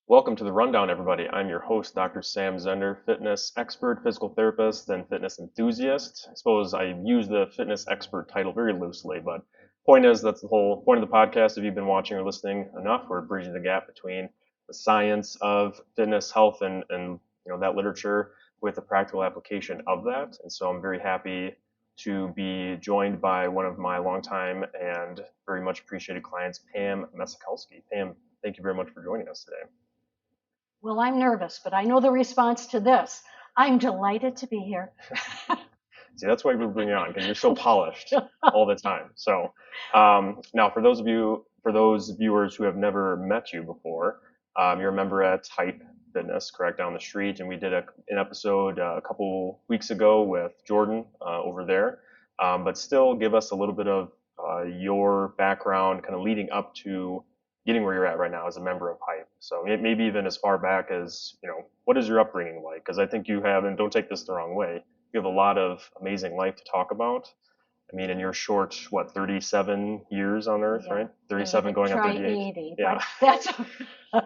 Welcome to the Rundown, everybody. I'm your host, Dr. Sam Zender, fitness expert, physical therapist, and fitness enthusiast. I suppose I use the fitness expert title very loosely, but point is that's the whole point of the podcast. If you've been watching or listening enough, we're bridging the gap between the science of fitness, health, and that literature with the practical application of that. And so I'm very happy to be joined by one of my longtime and very much appreciated clients, Pam Mecikalski. Pam, thank you very much for joining us today. Well, I'm nervous, but I know the response to this. I'm delighted to be here. See, that's why we bring you on because you're so polished all the time. So now, for those viewers who have never met you before, you're a member at Hype Fitness, correct, down the street, and we did an episode a couple weeks ago with Jordan over there. But still, give us a little bit of your background, kind of leading up to getting where you're at right now as a member of Hype. So maybe even as far back as what is your upbringing like? Because I think you have, and don't take this the wrong way, you have a lot of amazing life to talk about. I mean, in your short, 37 years on Earth, Yeah, right? 37 80, going on try 38. 80, Yeah. but that's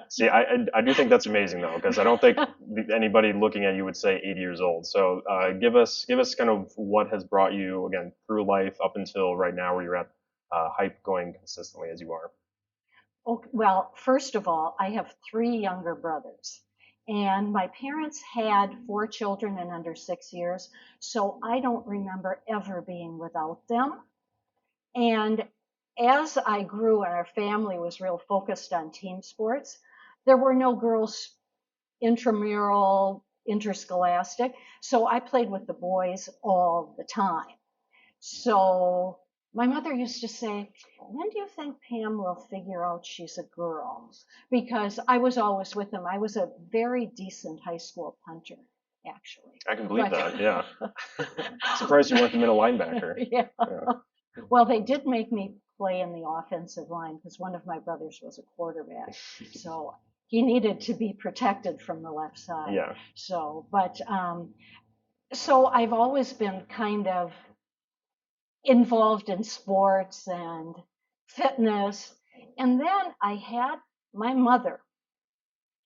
See, I do think that's amazing though, because I don't think anybody looking at you would say 80 years old. So give us kind of what has brought you again through life up until right now, where you're at, hype going consistently as you are. okay. Well, first of all, I have three younger brothers, and my parents had four children in under 6 years, so I don't remember ever being without them. And as I grew and our family was real focused on team sports, there were no girls intramural, interscholastic. So I played with the boys all the time. So my mother used to say, when do you think Pam will figure out she's a girl? Because I was always with them. I was a very decent high school punter, actually. I can believe But that. Yeah. Surprised you weren't the middle linebacker. yeah. Yeah. Well, they did make me play in the offensive line because one of my brothers was a quarterback. So he needed to be protected from the left side. Yeah. So I've always been kind of involved in sports and fitness. And then I had my mother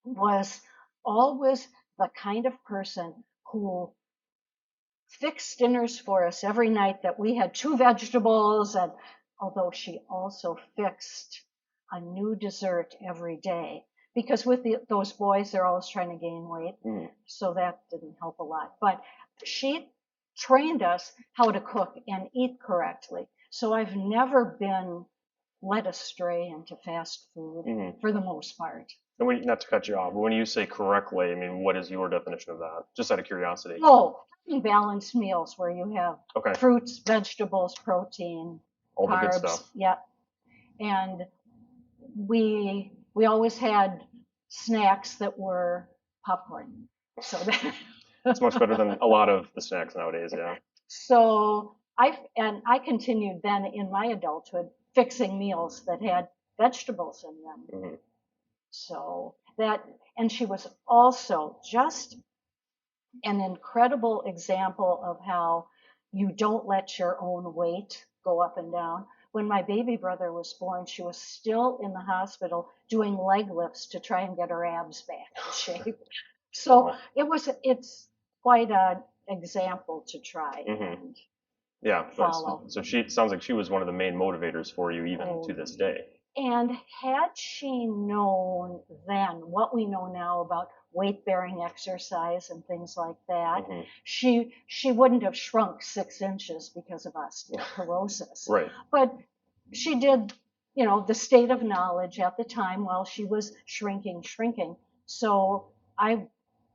was always the kind of person who fixed dinners for us every night that we had two vegetables, and although she also fixed a new dessert every day because with those boys they're always trying to gain weight, Mm. so that didn't help a lot, but she trained us how to cook and eat correctly, so I've never been led astray into fast food Mm. for the most part. And not to cut you off, but when you say correctly, I mean, what is your definition of that? Just out of curiosity. Oh, having balanced meals where you have Okay. fruits, vegetables, protein, All the good carbs. stuff. Yeah. And we always had snacks that were popcorn. So It's much better than that a lot of the snacks nowadays. Yeah. so I continued then in my adulthood fixing meals that had vegetables in them. Hmm. So that and she was also just an incredible example of how you don't let your own weight go up and down. When my baby brother was born, she was still in the hospital doing leg lifts to try and get her abs back in shape. So Wow. it's quite an example to try Hmm. and Yeah. But follow. so she sounds like she was one of the main motivators for you even Oh, to this day. and had she known then what we know now about weight bearing exercise and things like that, Hmm. she wouldn't have shrunk 6 inches because of osteoporosis. Right. But she did, the state of knowledge at the time while she was shrinking. So I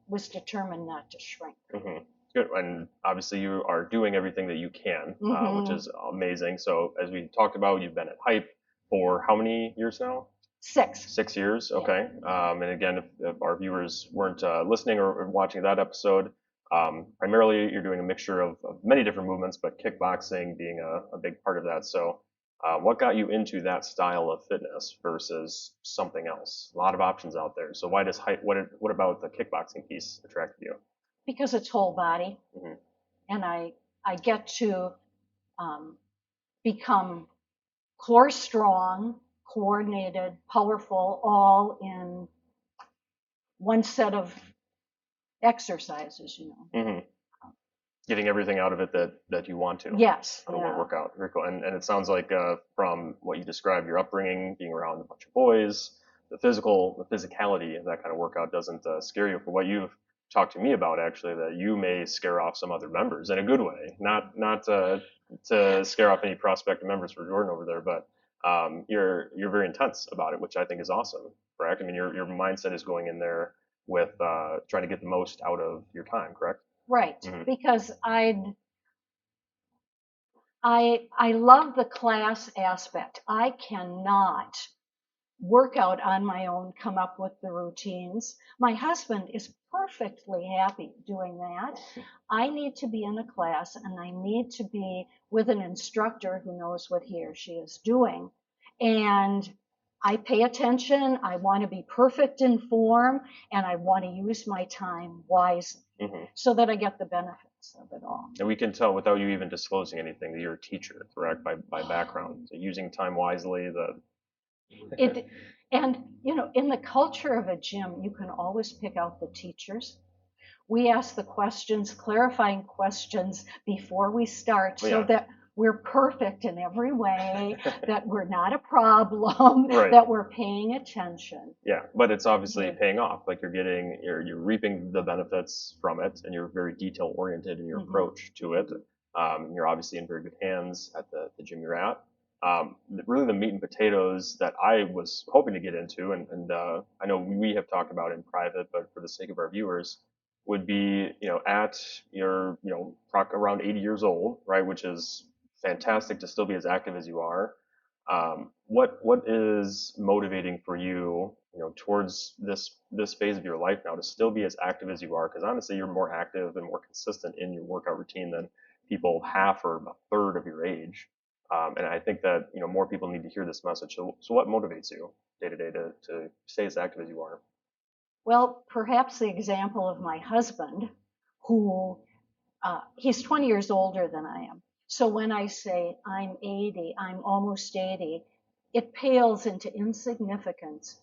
was determined not to shrink. Hmm. Good. And obviously you are doing everything that you can, which Hmm. is amazing. So as we talked about, you've been at Hype for how many years now? Six. 6 years, Yeah. okay. And again, if our viewers weren't listening or watching that episode, primarily you're doing a mixture of many different movements, but kickboxing being a big part of that. So, what got you into that style of fitness versus something else? A lot of options out there. So, why does height? What about the kickboxing piece attracted you? Because it's whole body, Hmm. and I get to um, become core strong, coordinated, powerful, all in one set of exercises, Hmm. Getting everything out of it that you want to Yes, out of one yeah. workout. Very cool. And it sounds like from what you described, your upbringing, being around a bunch of boys, the physicality of that kind of workout doesn't scare you. For what you've talked to me about, actually, that you may scare off some other members in a good way, not to scare off any prospective members for Jordan over there, but you're very intense about it, which I think is awesome. Correct? I mean, your mindset is going in there with trying to get the most out of your time. Correct? Right, Hmm. because I love the class aspect. I cannot work out on my own, come up with the routines. My husband is perfectly happy doing that. I need to be in a class and I need to be with an instructor who knows what he or she is doing. And I pay attention. I want to be perfect in form and I want to use my time wisely Hmm. so that I get the benefits of it all. And we can tell without you even disclosing anything that you're a teacher, correct? By background, so using time wisely. It and in the culture of a gym, you can always pick out the teachers. We ask the questions, clarifying questions before we start Oh, so yeah, that we're perfect in every way, that we're not a problem, right. that we're paying attention. Yeah, but it's obviously Yeah. paying off. Like you're reaping the benefits from it, and you're very detail oriented in your Hmm. approach to it. You're obviously in very good hands at the gym you're at. Really, the meat and potatoes that I was hoping to get into, and I know we have talked about in private, but for the sake of our viewers, would be at your around 80 years old, right? Which is fantastic to still be as active as you are. What is motivating for you, towards this phase of your life now to still be as active as you are? Because honestly, you're more active and more consistent in your workout routine than people half or a third of your age. And I think that more people need to hear this message. So what motivates you day to day to stay as active as you are? Well, perhaps the example of my husband, who he's 20 years older than I am. So when I say I'm 80, I'm almost 80, it pales into insignificance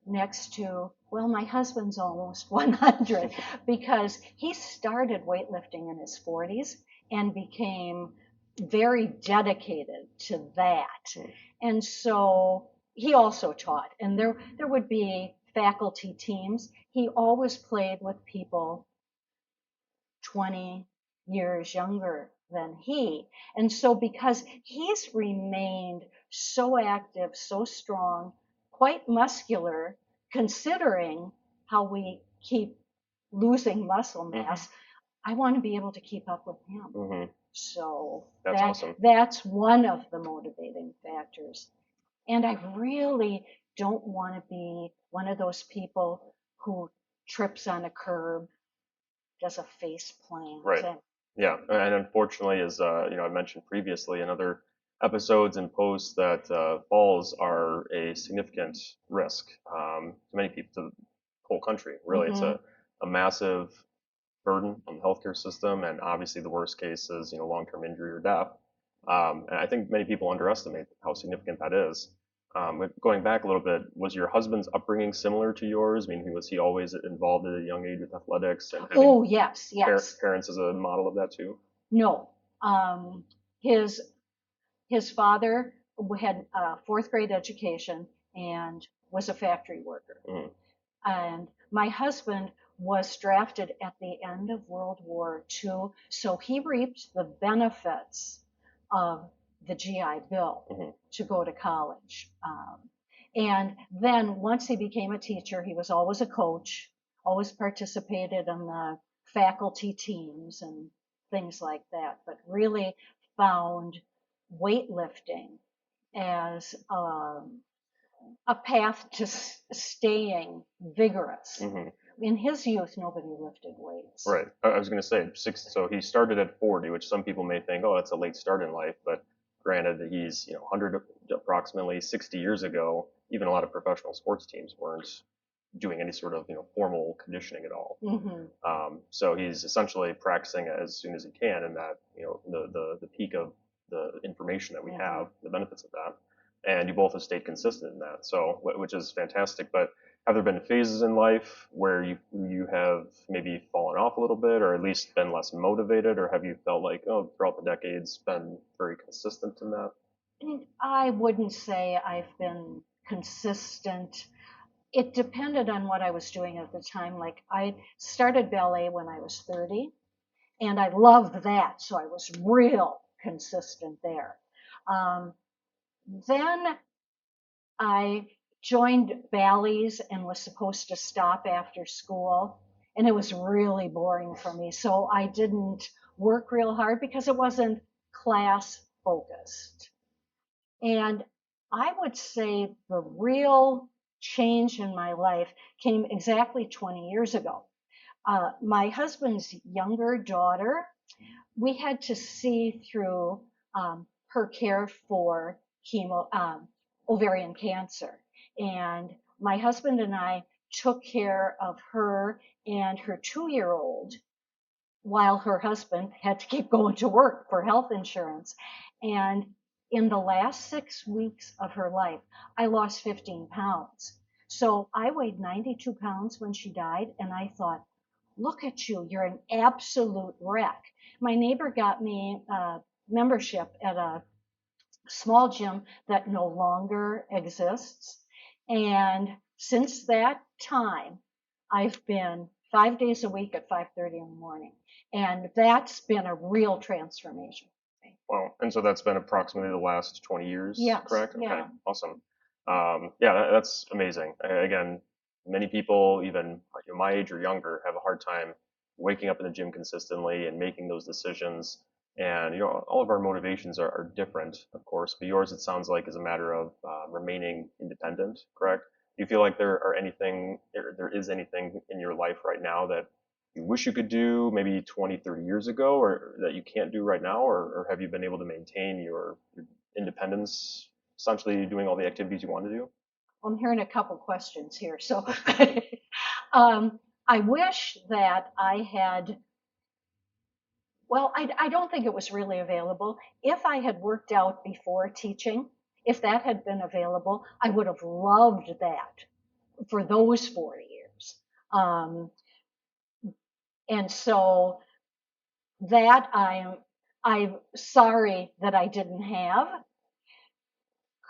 next to, well, my husband's almost 100 because he started weightlifting in his 40s and became very dedicated to that. And so he also taught, and there would be faculty teams. He always played with people 20 years younger than he. And so, because he's remained so active, so strong, quite muscular, considering how we keep losing muscle Hmm. mass, I want to be able to keep up with him. Hmm. So That's awesome. that's one of the motivating factors. And I really don't want to be one of those people who trips on a curb, does a face plant, Right. and Yeah, and unfortunately, as I mentioned previously in other episodes and posts, that falls are a significant risk to many people, to the whole country. Really, it's hmm a massive burden on the healthcare system, and obviously the worst case is long-term injury or death. And I think many people underestimate how significant that is. But going back a little bit, was your husband's upbringing similar to yours? I mean, was he always involved at a young age with athletics and having Oh, yes, yes. parents as a model of that too? No. His father had a fourth grade education and was a factory worker. Mm, And my husband was drafted at the end of World War II, so he reaped the benefits of the GI Bill hmm to go to college. And then once he became a teacher, he was always a coach, always participated in the faculty teams and things like that, but really found weightlifting as a path to staying vigorous. hmm In his youth, nobody lifted weights. Right. I was going to say six. So he started at 40, which some people may think, oh, that's a late start in life. But granted, that he's 100 approximately 60 years ago. Even a lot of professional sports teams weren't doing any sort of formal conditioning at all. Hmm So he's essentially practicing as soon as he can, and that the peak of the information that we hmm have, the benefits of that, and you both have stayed consistent in that. So which is fantastic. But have there been phases in life where you have maybe fallen off a little bit, or at least been less motivated, or have you felt like, oh, throughout the decades, been very consistent in that? I wouldn't say I've been consistent. It depended on what I was doing at the time. Like I started ballet when I was 30, and I loved that, so I was real consistent there. Um, then I joined Bally's and was supposed to stop after school, and it was really boring for me. So I didn't work real hard because it wasn't class focused. And I would say the real change in my life came exactly 20 years ago. My husband's younger daughter, we had to see through her care for ovarian cancer. And my husband and I took care of her and her 2 year old while her husband had to keep going to work for health insurance. And in the last 6 weeks of her life, I lost 15 pounds. So I weighed 92 pounds when she died, and I thought, look at you, you're an absolute wreck. My neighbor got me a membership at a small gym that no longer exists. And since that time, I've been 5 days a week at 5:30 in the morning. And that's been a real transformation for me. Well, and so that's been approximately the last 20 years, Yes, correct? Okay, yeah. awesome. Yeah, that's amazing. Again, many people, even my age or younger, have a hard time waking up in the gym consistently and making those decisions. And all of our motivations are different, of course, but yours, it sounds like, is a matter of remaining independent, correct? Do you feel like there is anything in your life right now that you wish you could do maybe 20, 30 years ago, or that you can't do right now, or have you been able to maintain your independence, essentially doing all the activities you want to do? I'm hearing a couple questions here. So I wish that I had, well, I don't think it was really available. If I had worked out before teaching, if that had been available, I would have loved that for those 4 years. Um, and so that I'm sorry that I didn't have.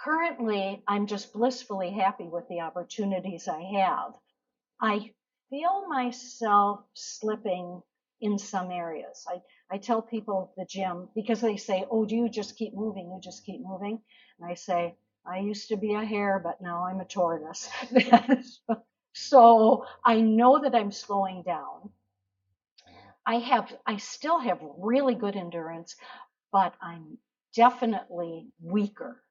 Currently, I'm just blissfully happy with the opportunities I have. I feel myself slipping in some areas. I tell people at the gym because they say, oh, do you just keep moving? You just keep moving. And I say, I used to be a hare, but now I'm a tortoise. So I know that I'm slowing down. I still have really good endurance, but I'm definitely weaker.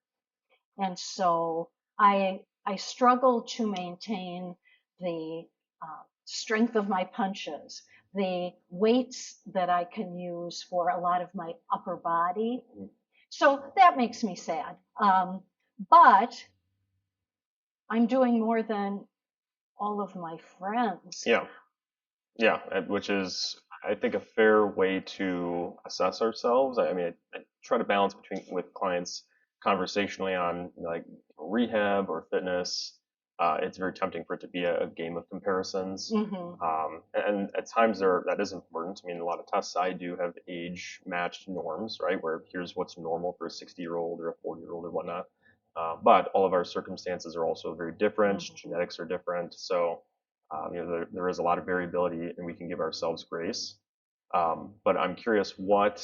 And so I struggle to maintain the strength of my punches, the weights that I can use for a lot of my upper body. So that makes me sad. But I'm doing more than all of my friends. Yeah, yeah, which is, I think, a fair way to assess ourselves. I mean, I try to balance between with clients conversationally on like rehab or fitness. It's very tempting for it to be a game of comparisons. Hmm. And at times that is important. I mean, a lot of tests I do have age matched norms, right? Where here's what's normal for a 60-year-old or a 40-year-old or whatnot. But all of our circumstances are also very different. Hmm. Genetics are different. So there is a lot of variability, and we can give ourselves grace. But I'm curious, what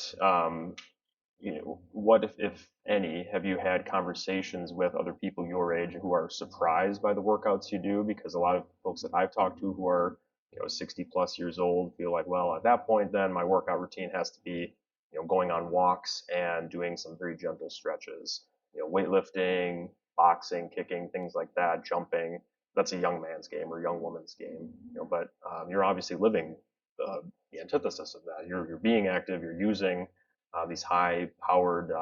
if any, have you had conversations with other people your age who are surprised by the workouts you do? Because a lot of folks that I've talked to who are 60 plus years old feel like, well, at that point, then my workout routine has to be going on walks and doing some very gentle stretches, weightlifting, boxing, kicking, things like that, jumping. That's a young man's game or young woman's game, but you're obviously living the antithesis of that. You're being active, you're using these high-powered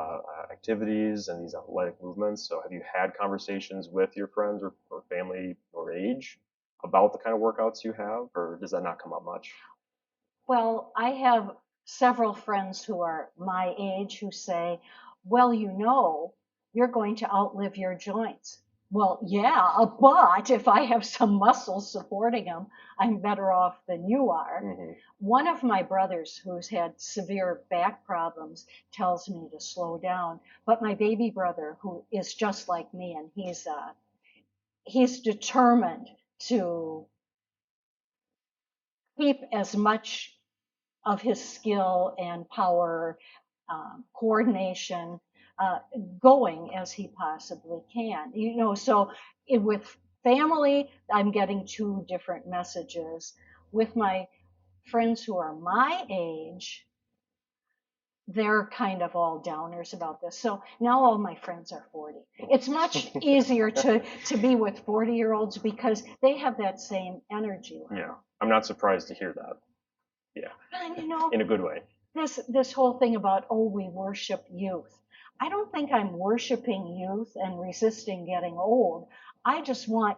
activities and these athletic movements. So, have you had conversations with your friends or family or age about the kind of workouts you have, or does that not come up much? Well, I have several friends who are my age who say, well, you're going to outlive your joints. Well, yeah, but if I have some muscles supporting them, I'm better off than you are. Hmm. One of my brothers who's had severe back problems tells me to slow down, but my baby brother, who is just like me, and he's determined to keep as much of his skill and power, coordination, uh, going as he possibly can. So with family, I'm getting two different messages. With my friends who are my age, they're kind of all downers about this. So now all my friends are 40. It's much easier to be with 40-year-olds because they have that same energy Yeah, level. I'm not surprised to hear that. Yeah, And in a good way. this whole thing about, oh, we worship youth. I don't think I'm worshiping youth and resisting getting old. I just want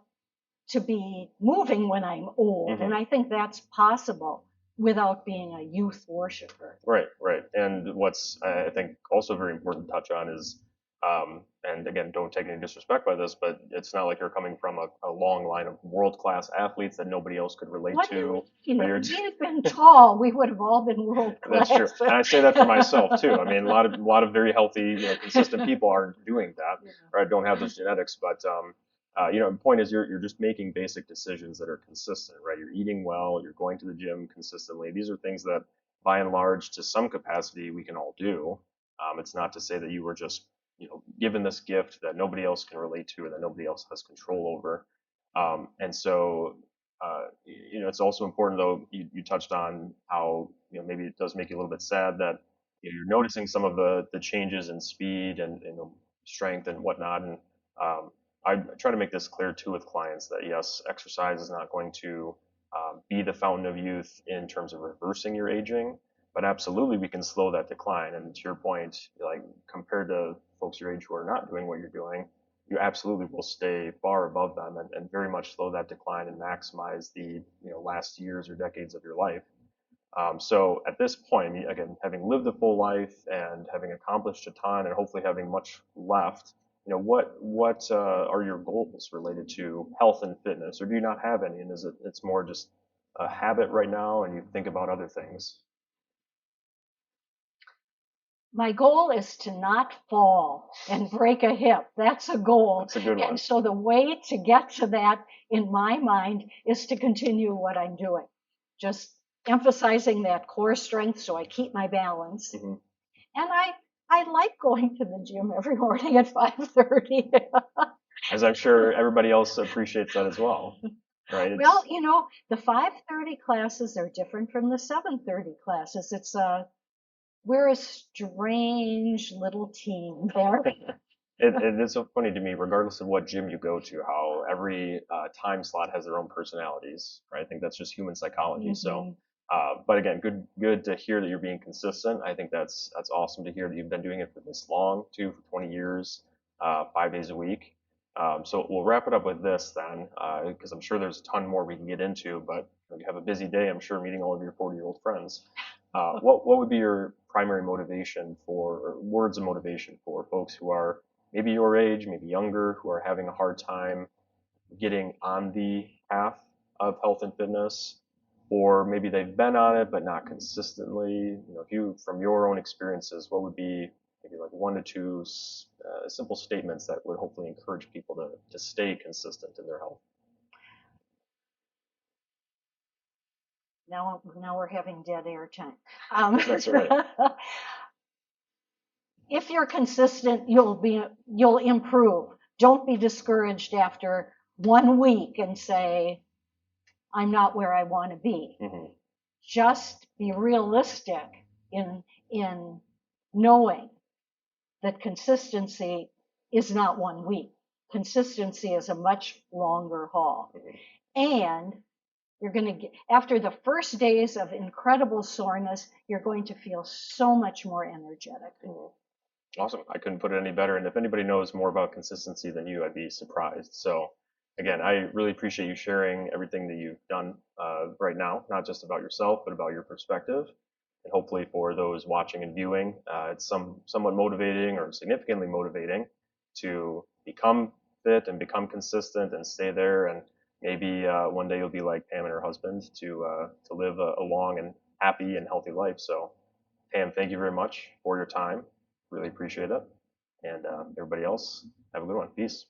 to be moving when I'm old, and Hmm. I think that's possible without being a youth worshiper. Right, right. And what's I think also very important to touch on is, and again, don't take any disrespect by this, but it's not like you're coming from a long line of world-class athletes that nobody else could relate What do you to. mean? But If you're, we had been tall, we would have all been world that's true, class. and I say that for myself too. I mean, a lot of very healthy, consistent people aren't doing that, or don't have those genetics. But the point is, you're just making basic decisions that are consistent, right? You're eating well, you're going to the gym consistently. These are things that, by and large, to some capacity, we can all do. It's not to say that you were just, given this gift that nobody else can relate to, or that nobody else has control over. And so it's also important, though, you touched on how, maybe it does make you a little bit sad that, you're noticing some of the changes in speed and, strength and whatnot. And I try to make this clear too with clients that yes, exercise is not going to be the fountain of youth in terms of reversing your aging, but absolutely we can slow that decline. And to your point, like compared to folks your age who are not doing what you're doing, you absolutely will stay far above them, and very much slow that decline and maximize the last years or decades of your life. So at this point, I mean, again, having lived a full life and having accomplished a ton, and hopefully having much left, what are your goals related to health and fitness, or do you not have any? And it's more just a habit right now, and you think about other things? My goal is to not fall and break a hip. That's a goal. That's a good And one. so the way to get to that in my mind is to continue what I'm doing. Just emphasizing that core strength so I keep my balance. Hmm. And I like going to the gym every morning at 5:30. As I'm sure everybody else appreciates that as well, right? Well, It's the 5:30 classes are different from the 7:30 classes. We're a strange little team there. it is so funny to me, regardless of what gym you go to, how every time slot has their own personalities, right? I think that's just human psychology. So, Hmm. but again, good to hear that you're being consistent. I think that's awesome to hear that you've been doing it for this long, too, for 20 years, 5 days a week. So we'll wrap it up with this then, because I'm sure there's a ton more we can get into, but you have a busy day, I'm sure, meeting all of your 40-year-old friends. What would be your primary motivation for, or words of motivation for folks who are maybe your age, maybe younger, who are having a hard time getting on the path of health and fitness, or maybe they've been on it but not consistently? If you, from your own experiences, what would be maybe like one to two simple statements that would hopefully encourage people to stay consistent in their health? Now we're having dead air time. That's right. If you're consistent, you'll improve. Don't be discouraged after 1 week and say, I'm not where I want to be. Hmm. Just be realistic in knowing that consistency is not 1 week. Consistency is a much longer haul. And you're going to get, after the first days of incredible soreness, you're going to feel so much more energetic. Hmm. Awesome. I couldn't put it any better. And if anybody knows more about consistency than you, I'd be surprised. So, again, I really appreciate you sharing everything that you've done right now, not just about yourself, but about your perspective. And hopefully, for those watching and viewing, it's somewhat motivating or significantly motivating to become fit and become consistent and stay there. And maybe one day you'll be like Pam and her husband to live a long and happy and healthy life. So, Pam, thank you very much for your time. Really appreciate it. And everybody else, have a good one. Peace.